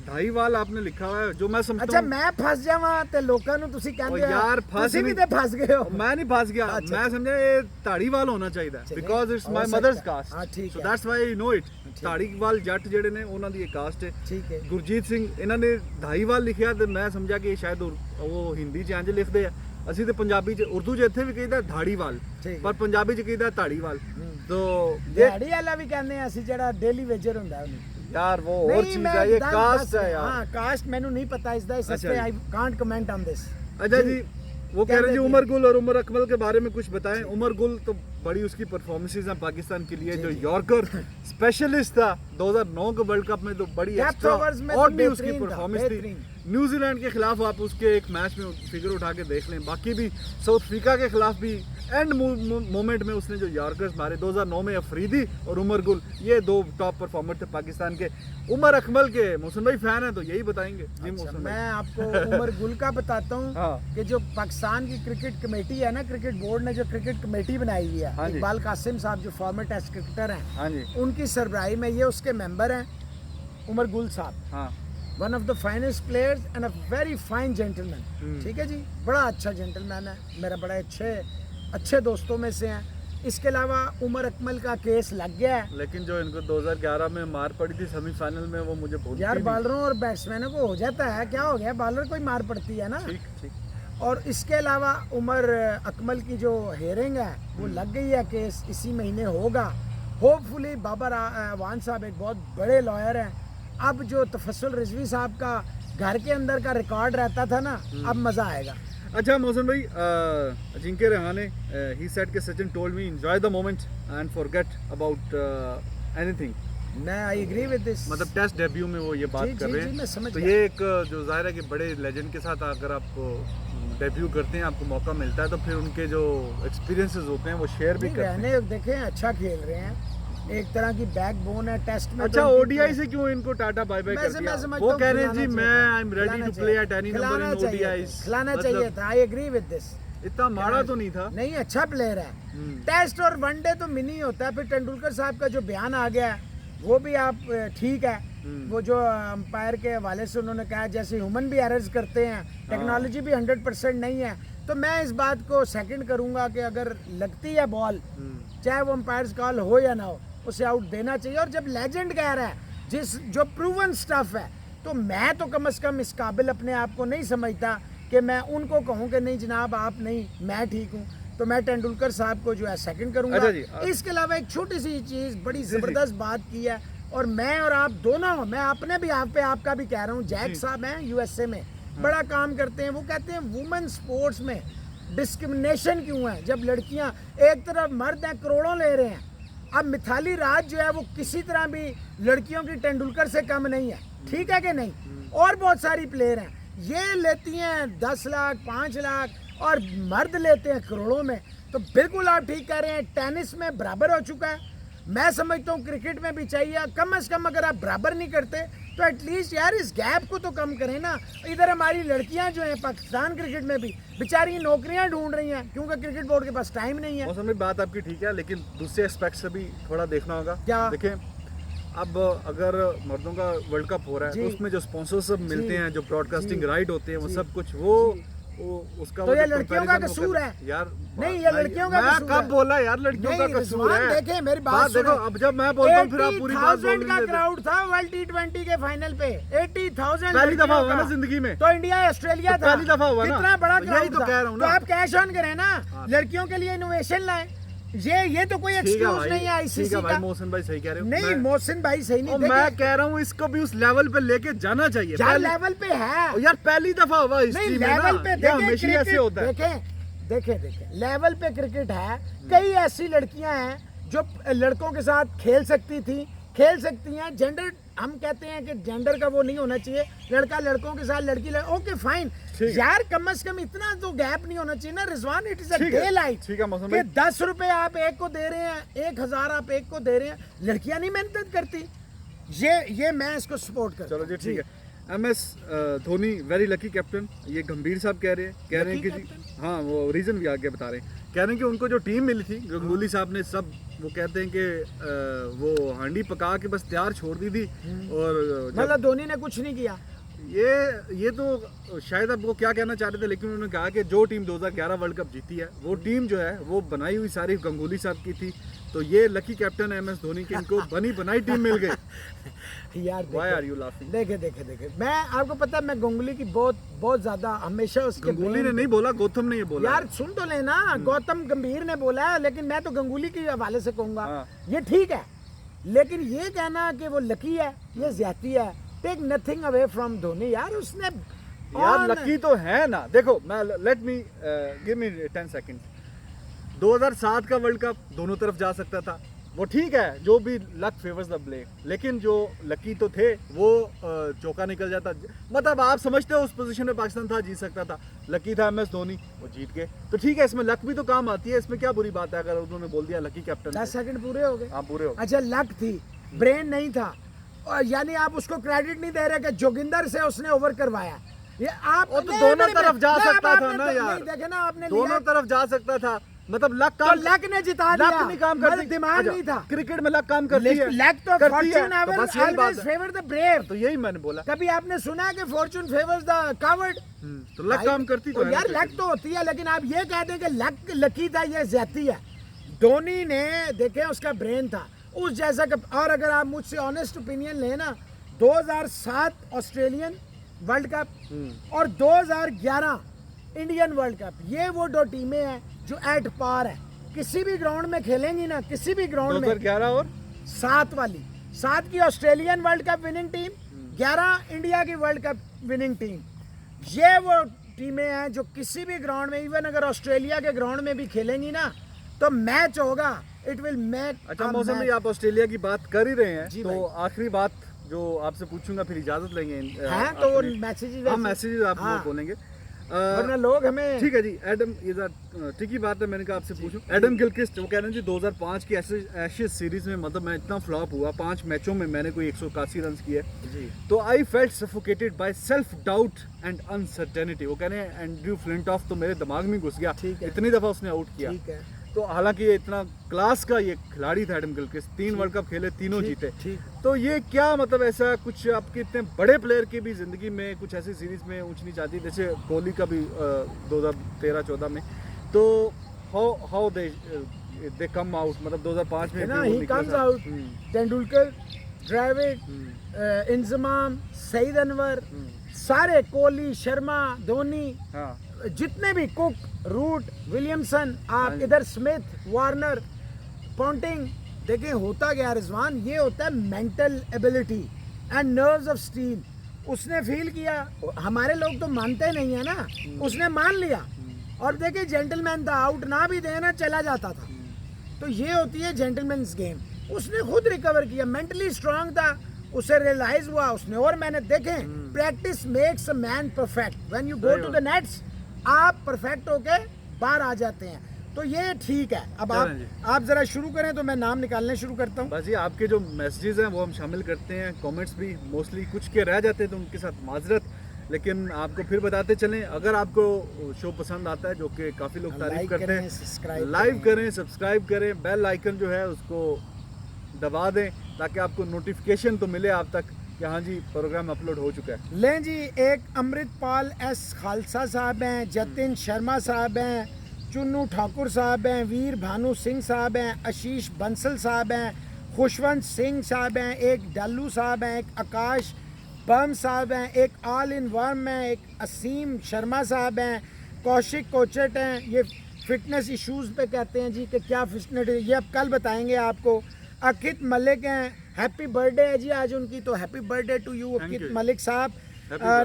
धाईवाल आपने लिखा हुआ है, जो मैं समझता अच्छा हूं। मैं फंस जावां ते लोकां नू तुसी कहंदे हो यार तुसी भी ते फंस गए हो। मैं नहीं फंस गया, अच्छा, मैं समझा ये धाड़ीवाल होना चाहिए, because it's my mother's caste, हाँ ठीक सो है, that's why I know it. Dhariwal Jat ਜਿਹੜੇ ਨੇ ਉਹਨਾਂ ਦੀ ਕਾਸਟ ਹੈ। ठीक है। ਗੁਰਜੀਤ ਸਿੰਘ ਇਹਨਾਂ ਨੇ धाईवाल ਲਿਖਿਆ ਤੇ ਮੈਂ ਸਮਝਿਆ ਕਿ ਸ਼ਾਇਦ ਉਹ ਹਿੰਦੀ ਚ ਇੰਜ ਲਿਖਦੇ ਆ, ਅਸੀਂ ਤੇ ਪੰਜਾਬੀ ਚ ਉਰਦੂ ਚ ਇੱਥੇ ਵੀ ਕਹਿੰਦਾ धाड़ीवाल, ਪਰ ਪੰਜਾਬੀ ਚ ਕਹਿੰਦਾ धाड़ीवाल। तो ਦਿਹਾੜੀ ਵਾਲਾ ਵੀ ਕਹਿੰਦੇ ਆ ਅਸੀਂ, ਜਿਹੜਾ ਡੇਲੀ ਵੇਜਰ ਹੁੰਦਾ ਉਹਨੂੰ। यार वो और चीज है, ये कास्ट है यार। हाँ कास्ट मैंने नहीं पता इसका, इस अच्छा पे I can't comment on this. अच्छा जी, वो कह रहे हैं जी उमर गुल और उमर अकमल के बारे में कुछ बताएं। उमर गुल तो बड़ी उसकी परफॉर्मेंसेस हैं पाकिस्तान के लिए, जो यॉर्कर स्पेशलिस्ट था 2009 के वर्ल्ड कप में, तो बड़ी एक्स्ट्रा और भी उसकी परफॉर्मेंस थी। न्यूजीलैंड के खिलाफ आप उसके एक मैच में फिगर उठा के देख लें, बाकी भी साउथ अफ्रीका के खिलाफ भी एंड मोमेंट में उसने जो यॉर्कर्स मारे 2009 में, अफरीदी और उमर गुल, ये दो टॉप परफॉर्मर थे पाकिस्तान के। उमर अकमल के मोहसिन भाई फैन है तो यही बताएंगे। जी मोहसिन भाई, मैं आपको उमर गुल का बताता हूँ हाँ। कि जो पाकिस्तान की क्रिकेट कमेटी है ना, क्रिकेट बोर्ड ने जो क्रिकेट कमेटी बनाई हुई है, हाँ जी। इकबाल कासिम साहब जो फॉर्मर टेस्ट क्रिकेटर हैं, हाँ जी, उनकी सरबराही में ये उसके मेंबर हैं उमर गुल साहब, हाँ one of the finest players and a very fine gentleman. Hmm. ठीक है जी, बड़ा अच्छा जेंटलमैन है, मेरा बड़े अच्छे दोस्तों में से हैं। इसके अलावा उमर अकमल का केस लग गया है। लेकिन जो इनको 2011 में मार पड़ी थी सेमीफाइनल में, वो मुझे भूलती यार नहीं। बॉलरों और बैट्समैनों को हो जाता है, क्या हो गया, बॉलर को ही मार पड़ती है ना। ठीक ठीक। और इसके अलावा उमर अकमल की जो हेयरिंग है वो लग गई है, केस इसी महीने होगा होपफुली। बाबर अवान साहब एक बहुत बड़े लॉयर हैं। अब जो तफस्सुल रिजवी साहब का घर के अंदर का रिकॉर्ड रहता था ना, अब मज़ा आएगा। अच्छा मोहसिन भाई, अजिंक्य रहाणे ही सेड कि Sachin told me enjoy the moment and forget about anything. मैं आई एग्री विद दिस। मतलब टेस्ट डेब्यू में वो ये बात जी, कर जी, रहे जी, हैं। मैं समझ तो गया। ये एक जो जाहिर है कि बड़े लेजेंड के साथ अगर आप डेब्यू करते हैं, आपको मौका मिलता है, तो फिर उनके जो एक्सपीरियंसेस होते हैं वो शेयर भी करते हैं। रहने देखें, अच्छा खेल रहे हैं, एक तरह की बैकबोन है टेस्ट में। अच्छा, ओडीआई से क्यों इनको टाटा बाय बाय कर दिया? वो कह रहे हैं जी मैं I am ready to play at any number in ODIs. खिलाना चाहिए था, आई एग्री विद दिस। इतना माड़ा तो नहीं था। नहीं, अच्छा प्लेयर है। टेस्ट और वनडे तो मिनी होता है। फिर तेंदुलकर साहब का जो बयान आ गया है वो भी आप ठीक है, वो जो अंपायर के हवाले से उन्होंने कहा जैसे ह्यूमन भी एरर्स करते हैं, टेक्नोलॉजी भी 100% नहीं है। तो मैं इस बात को सेकंड करूंगा कि अगर लगती है बॉल, चाहे वो अंपायर्स कॉल हो या ना हो, उसे आउट देना चाहिए। और जब लेजेंड कह रहा है जिस जो प्रूवन स्टफ है, तो मैं तो कम से कम इस काबिल अपने आप को नहीं समझता कि मैं उनको कहूँ कि नहीं जनाब आप नहीं, मैं ठीक हूँ। तो मैं तेंदुलकर साहब को जो है सेकंड करूंगा। अच्छा इसके अलावा एक छोटी सी चीज़, बड़ी ज़बरदस्त बात की है, और मैं और आप दोनों, मैं अपने भी आप पे आपका भी कह रहा हूँ, जैक साहब हैं यूएसए में, बड़ा काम करते हैं। वो कहते हैं वुमेन स्पोर्ट्स में डिस्क्रिमिनेशन क्यों है, जब लड़कियां एक तरफ मर्द हैं करोड़ों ले रहे हैं। अब मिथाली राज जो है वो किसी तरह भी लड़कियों की तेंदुलकर से कम नहीं है, ठीक है कि नहीं? और बहुत सारी प्लेयर हैं, ये लेती हैं 10 लाख 5 लाख और मर्द लेते हैं करोड़ों में। तो बिल्कुल आप ठीक कह रहे हैं, टेनिस में बराबर हो चुका है। मैं समझता हूँ क्रिकेट में भी चाहिए, कम से कम अगर आप बराबर नहीं करते तो एटलीस्ट यार इस गैप को तो कम करें ना। इधर हमारी लड़कियां जो हैं पाकिस्तान क्रिकेट में भी बेचारी नौकरियां ढूंढ रही हैं, क्योंकि क्रिकेट बोर्ड के पास टाइम नहीं है। मौसम में बात आपकी ठीक है, लेकिन दूसरे एस्पेक्ट से भी थोड़ा देखना होगा। क्या? देखें, अब अगर मर्दों का वर्ल्ड कप हो रहा है तो उसमें जो स्पॉन्सरशिप मिलते हैं, जो ब्रॉडकास्टिंग राइट होते हैं, वो सब कुछ वो उसका तो ये लड़कियों का कसूर है यार। नहीं, ये लड़कियों का कसूर है। कब बोला यार लड़कियों का कसूर है? देखें मेरी बात देखो, अब जब मैं बोलता हूँ फिर आप पूरी बात बोल का क्राउड था वर्ल्ड T20 के फाइनल पे, 80,000 पहली दफा हुआ ना जिंदगी में। तो इंडिया ऑस्ट्रेलिया था, पहली दफा हुआ ना, कितना बड़ा यही तो कह रहा हूँ ना। तो आप कैश ऑन करें ना, लड़कियों के लिए इनोवेशन लाएं। ये तो कोई एक्सक्यूज नहीं है आईसीसी का। मोहसिन भाई सही कह रहे हो। नहीं, मोहसिन भाई सही नहीं। मैं कह रहा हूँ इसको भी उस लेवल पे लेके जाना चाहिए। यार लेवल पे है यार, पहली दफा हुआ नहीं, लेवल पे हमेशा ऐसे होता है। देखें लेवल पे क्रिकेट है। कई ऐसी लड़कियां हैं जो लड़कों के साथ खेल सकती हैं। जेंडर, हम कहते हैं कि जेंडर का वो नहीं होना चाहिए, लड़का लड़कों के साथ लड़की ओके फाइन यार, कम से कम इतना तो गैप नहीं होना चाहिए ना Rizwan. It is a day light. ठीक है मौसम कि 10 रुपए आप एक को दे रहे हैं, 1000 आप एक को दे रहे हैं, लड़कियां नहीं मेहनत करती। ये मैं इसको सपोर्ट करता हूं। चलो जी ठीक है। MS Dhoni very lucky captain, ये गंभीर साहब कह रहे हैं कि जी, हाँ वो रीजन भी आगे बता रहे हैं। कह रहे हैं कि उनको जो टीम मिली थी गंगुली साहब ने, सब वो कहते हैं कि वो हांडी पका के बस तैयार छोड़ दी थी। और मतलब धोनी ने कुछ नहीं किया। ये तो शायद आपको क्या कहना चाह रहे थे, लेकिन उन्होंने कहा कि जो टीम 2011 वर्ल्ड कप जीती है वो टीम जो है वो बनाई हुई सारी गंगुली साहब की थी। तो ये लकी कैप्टन है MS धोनी की, इनको बनी बनाई टीम मिल गई। यार Why are you laughing? देखे मैं आपको पता है, मैं गंगुली की बहुत ज्यादा हमेशा उसके गंगुली ने नहीं बोला, गौतम ने ये बोला। यार सुन तो लेना, गौतम गंभीर ने बोला है, लेकिन मैं तो गंगुली के हवाले से कहूंगा ये ठीक है। लेकिन ये कहना कि वो लकी है, ये ज्यादती है। Take nothing away from Dhoni. यार उसने यार On- लकी तो है ना, देखो मैं let me give me 10 second. 2007 का वर्ल्ड कप दोनों तरफ जा सकता था, वो ठीक है, जो भी लक फेवर्स द प्ले, लेकिन जो लकी तो थे वो चौका निकल जाता। मतलब आप समझते हो उस पोजीशन में पाकिस्तान था, जीत सकता था, लकी था MS धोनी, वो जीत गए। तो ठीक है, इसमें लक भी तो काम आती है, इसमें क्या बुरी बात है अगर उन्होंने बोल दिया लकी कैप्टन। 10 सेकंड पूरे हो गए। हाँ पूरे हो। अच्छा, लक थी, ब्रेन नहीं था, और यानी आप उसको क्रेडिट नहीं दे रहे कि जोगिंदर से उसने ओवर करवाया। ये आप वो तो नहीं, दोनों नहीं, तरफ जा नहीं, सकता अब था आपने ना तो यार, नहीं, देखे ना आपने दोनों लिया। तरफ जा सकता था, मतलब लक तो काम, लक ने जिता दिया, लक नहीं काम करती, मतलब दिमाग नहीं था। क्रिकेट में लक काम करती है, लक तो करती है, फॉर्च्यून तो बस यही बात ऑलवेज है। Favour the brave. तो यही मैंने बोला। कभी आपने सुना है कि फॉर्च्यून फेवर्स द कावर्ड? तो लक काम करती तो है ना यार cricket लक तो होती है, लेकिन आप ये कहते हैं कि लक लकी था, ये ज्यादती है। धोनी ने देखे उसका ब्रेन था उस जैसा और अगर आप मुझसे ऑनेस्ट ओपिनियन लेना, 2007 ऑस्ट्रेलियन वर्ल्ड कप और 2011 इंडियन वर्ल्ड कप, ये वो दो टीमें हैं जो एट पार है, किसी भी ग्राउंड में खेलेंगी ना, किसी भी ग्राउंड में। 2011 और 7 वाली, 7 की Australian world cup winning team, 11 India की वर्ल्ड कप विनिंग टीम, ये वो टीमें हैं जो किसी भी ग्राउंड में, इवन अगर ऑस्ट्रेलिया के ग्राउंड में भी खेलेंगी ना, तो मैच होगा, इट विल मेक। अच्छा मौसम में आप ऑस्ट्रेलिया की बात कर ही रहे हैं, जी तो आखिरी बात जो आपसे पूछूंगा, फिर इजाजत लेंगे। हैं तो वो मैसेजेस, हम मैसेजेस आप हाँ। बोलेंगे, वरना लोग हमें। ठीक है जी। एडम, ये ठीक बात है, मैंने कहा आपसे पूछूं। एडम गिलक्रिस्ट वो कह रहे हैं जी 2005 की एशेज सीरीज में, मतलब मैं इतना फ्लॉप हुआ, 5 मैचों में मैंने कोई 181 रन किए, तो I felt suffocated by self doubt and uncertainty. वो कह रहे हैं एंड्रयू फ्लिंटॉफ तो मेरे दिमाग में घुस गया, ठीक है। इतनी दफा उसने आउट किया। ठीक है, तो हालांकि ये इतना क्लास का ये खिलाड़ी था एडम गिलक्रिस्ट, 3 वर्ल्ड कप खेले, तीनों जीते। ठीक। तो ये क्या मतलब ऐसा कुछ आपके इतने बड़े प्लेयर की भी जिंदगी में कुछ ऐसी सीरीज में ऊंच नीच आती है, जैसे कोहली का भी 2013-14 में, तो हाउ दे कम आउट, मतलब 2005 में ना भी वो ही निकला कम्स था। आउट, तेंदुलकर, द्रविड, इंजमाम, सईद अनवर, सारे, कोहली, शर्मा, धोनी, हाँ जितने भी, कुक, रूट, विलियमसन, हाँ आप जी। इधर स्मिथ, वार्नर, पॉन्टिंग, देखिए होता गया रिजवान, ये होता है mental ability and nerves of steel. उसने फील किया, हमारे लोग तो मानते नहीं है ना, उसने मान लिया, और देखिए जेंटलमैन था, आउट ना भी देना चला जाता था। तो ये होती है जेंटलमैन्स गेम। उसने खुद रिकवर किया, मेंटली स्ट्रांग था, उसे रियलाइज हुआ, उसने और मेहनत। देखें, practice makes a man perfect, when you go to the nets आप परफेक्ट होके बाहर आ जाते हैं। तो ये ठीक है। अब आप जरा शुरू करें तो मैं नाम निकालने शुरू करता हूँ। बस ये आपके जो मैसेजेस हैं वो हम शामिल करते हैं, कमेंट्स भी मोस्टली कुछ के रह जाते हैं तो उनके साथ माजरत, लेकिन आपको फिर बताते चलें, अगर आपको शो पसंद आता है, जो कि काफ़ी लोग तारीफ करते हैं, सब्सक्राइब लाइक करें, सब्सक्राइब करें, बेल आइकन जो है उसको दबा दें ताकि आपको नोटिफिकेशन तो मिले आप तक कि हाँ जी प्रोग्राम अपलोड हो चुका है। लें जी, एक अमृतपाल एस खालसा साहब हैं, जतिन शर्मा साहब हैं, चुन्नू ठाकुर साहब हैं, वीर भानु सिंह साहब हैं, आशीष बंसल साहब हैं, खुशवंत सिंह साहब हैं, एक डल्लू साहब हैं, एक आकाश बम साहब हैं, एक ऑल इन वन हैं, एक असीम शर्मा साहब हैं, कौशिक कोचट हैं। ये फिटनेस इश्यूज़ पे कहते हैं जी कि क्या फिटनेस, ये अब कल बताएंगे आपको। अकित मलिक हैं, हैप्पी बर्थडे है जी आज उनकी, तो happy birthday to you Akit Malik साहब।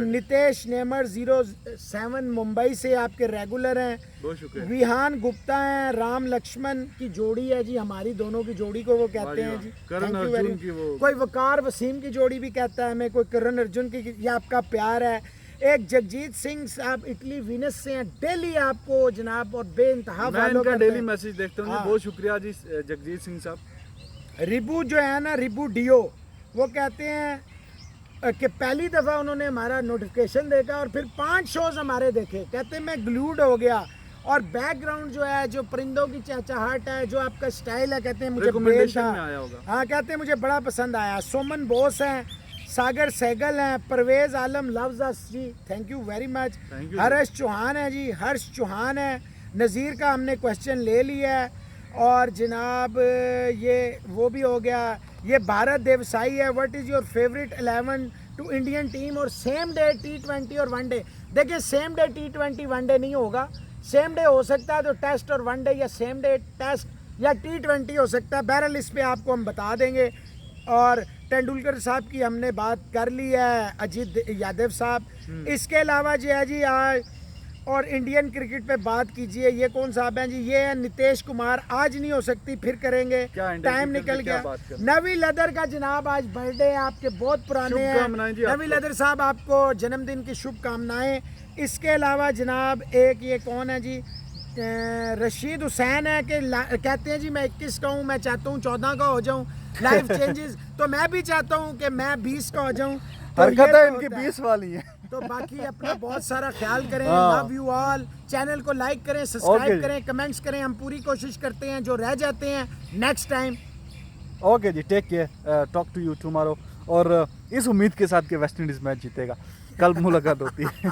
नितेश नेमर 07 मुंबई से आपके रेगुलर हैं, बहुत शुक्रिया। विहान गुप्ता हैं, राम लक्ष्मण की जोड़ी है जी, हमारी दोनों की जोड़ी को वो कहते हैं जी। करण Thank you अर्जुन very की वो, कोई वकार वसीम की जोड़ी भी कहता है हमें, कोई करण अर्जुन की, ये आपका प्यार है। एक जगजीत सिंह साहब इटली वीनस से हैं, डेली आपको जनाब और बेइंतहा मैं फॉलो इनका करते डेली हैं। मैसेज देखता हूँ, हाँ। बहुत शुक्रिया जी जगजीत सिंह साहब। रिबू जो है ना, रिबू डियो, वो कहते हैं कि पहली दफ़ा उन्होंने हमारा नोटिफिकेशन देखा और फिर 5 शोज हमारे देखे, कहते हैं मैं ग्लूड हो गया, और बैकग्राउंड जो है, जो परिंदों की चहचहाहट है, जो आपका स्टाइल है, कहते हैं मुझे बेल रिकमेंडेशन था। में आया होगा। हाँ, कहते हैं मुझे बड़ा पसंद आया। सोमन बोस हैं, सागर सहगल हैं, परवेज आलम लफ्ज अस जी, thank you very much. Thank you, Harsh Chauhan है जी, हर्ष चौहान है। नज़ीर का हमने क्वेश्चन ले लिया है, और जनाब ये वो भी हो गया। ये भारत देवसाई है, what is your favourite 11 to Indian team और सेम डे T20 और वनडे। देखिए सेम डे T20 वनडे नहीं होगा, सेम डे हो सकता है तो टेस्ट और वनडे, या सेम डे टेस्ट या T20 हो सकता है। बहरहाल इस पे आपको हम बता देंगे। और तेंदुलकर साहब की हमने बात कर ली है, अजीत यादव साहब। इसके अलावा जो है जी आज और इंडियन क्रिकेट पे बात कीजिए, ये कौन साहब हैं जी? ये है नीतीश कुमार। आज नहीं हो सकती, फिर करेंगे, क्या इंडियन टाइम क्रिकेट निकल में क्या गया। बात करना? नवी लदर का जनाब आज बर्थडे है आपके, बहुत पुराने हैं। शुभकामनाएं जी नवी आपको। लदर साहब आपको जन्मदिन की शुभकामनाएं। इसके अलावा जनाब एक ये कौन है जी? रशीद हुसैन है कि कहते हैं जी मैं 21 का हूँ, मैं चाहता हूँ 14 का हो जाऊँ, लाइफ चेंजेस। तो मैं भी चाहता हूँ कि मैं 20 का हो जाऊँ। तो ये हरकतें तो इनकी होता है। 20 वाली हैं। तो बाकी अपना बहुत सारा ख्याल करें। हाँ। Love you all. चैनल को लाइक करें, Okay सब्सक्राइब जी। करें, कमेंट्स करें। हम पूरी कोशिश करते हैं, जो रह जाते हैं नेक्स्ट टाइम। ओके जी, take care, talk to you tomorrow. और इस उम्मीद के साथ कि वेस्ट इंडीज मैच जीतेगा। कल मुलाकात होती है।